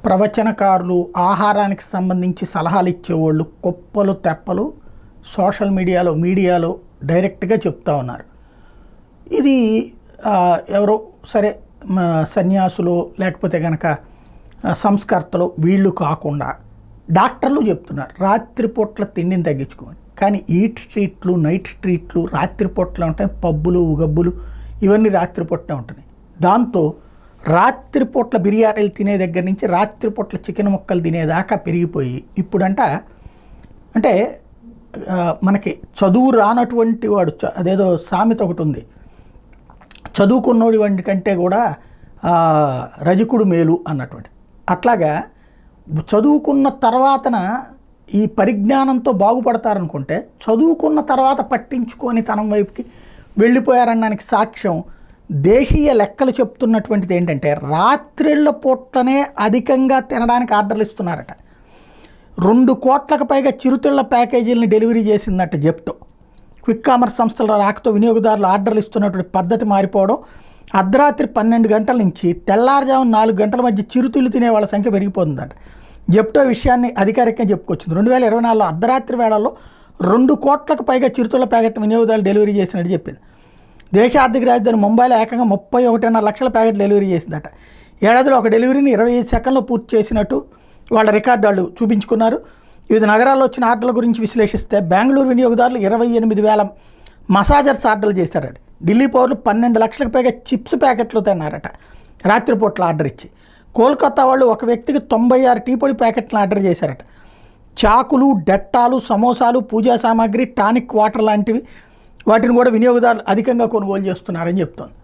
ప్రవచనకారులు, ఆహారానికి సంబంధించి సలహాలు ఇచ్చేవాళ్ళు కుప్పలు తెప్పలు సోషల్ మీడియాలో డైరెక్ట్గా చెప్తా ఉన్నారు. ఇది ఎవరో సరే సన్యాసులు లేకపోతే కనుక సంస్కర్తలు వీళ్ళు కాకుండా డాక్టర్లు చెప్తున్నారు రాత్రిపూట్ల తిండిని తగ్గించుకోమని. కానీ ఈట్ స్ట్రీట్లు, నైట్ స్ట్రీట్లు రాత్రిపూట్ల ఉంటాయి, పబ్బులు గబ్బులు ఇవన్నీ రాత్రిపూట్లే ఉంటున్నాయి. దాంతో రాత్రిపూట్ల బిర్యానీలు తినే దగ్గర నుంచి రాత్రిపూట్ల చికెన్ ముక్కలు తినేదాకా పెరిగిపోయి ఇప్పుడంట అంటే మనకి చదువు రానటువంటి వాడు అదేదో సామెత ఒకటి ఉంది, చదువుకున్నోడి వాడి కంటే కూడా రజకుడు మేలు అన్నటువంటి. అట్లాగా చదువుకున్న తర్వాతన ఈ పరిజ్ఞానంతో బాగుపడతారనుకుంటే చదువుకున్న తర్వాత పట్టించుకొని తనం వైపుకి వెళ్ళిపోయారనడానికి సాక్ష్యం దేశీయ లెక్కలు చెప్తున్నటువంటిది ఏంటంటే రాత్రిళ్ళ పూట్లనే అధికంగా తినడానికి ఆర్డర్లు ఇస్తున్నారట. 2 కోట్లకు పైగా చిరుతిళ్ల ప్యాకేజీలను డెలివరీ చేసిందట జెప్టో. క్విక్ కామర్స్ సంస్థల రాకతో వినియోగదారులు ఆర్డర్లు ఇస్తున్నటువంటి పద్ధతి మారిపోవడం, అర్ధరాత్రి 12 గంటల నుంచి తెల్లారుజామున 4 గంటల మధ్య చిరుతిళ్ళు తినే వాళ్ళ సంఖ్య పెరిగిపోతుందట. జెప్టో విషయాన్ని అధికారికంగా చెప్పుకొచ్చింది. 2024లో అర్ధరాత్రి వేళల్లో 2 కోట్లకు పైగా చిరుతిళ్ల ప్యాకెట్ వినియోగదారులు డెలివరీ చేసినట్టు చెప్పింది. దేశ ఆర్థిక రాజధాని ముంబైలో ఏకంగా 31.5 లక్షల ప్యాకెట్ డెలివరీ చేసిందట. ఏడాదిలో ఒక డెలివరీని 25 సెకండ్లో పూర్తి చేసినట్టు వాళ్ళ రికార్డు వాళ్ళు చూపించుకున్నారు. వివిధ నగరాల్లో వచ్చిన ఆర్డర్ల గురించి విశ్లేషిస్తే బెంగళూరు వినియోగదారులు 28,000 మసాజర్స్ ఆర్డర్లు చేశారట. ఢిల్లీ పౌరులు 12 లక్షలకు పైగా చిప్స్ ప్యాకెట్లు తిన్నారట రాత్రిపూట్ల ఆర్డర్ ఇచ్చి. కోల్కతా వాళ్ళు ఒక వ్యక్తికి 96 టీ పొడి ప్యాకెట్లను ఆర్డర్ చేశారట. చాకులు, డెట్టాలు, సమోసాలు, పూజా సామాగ్రి, టానిక్ వాటర్ లాంటివి వాటిని కూడా వినియోగదారులు అధికంగా కొనుగోలు చేస్తున్నారని చెప్తోంది.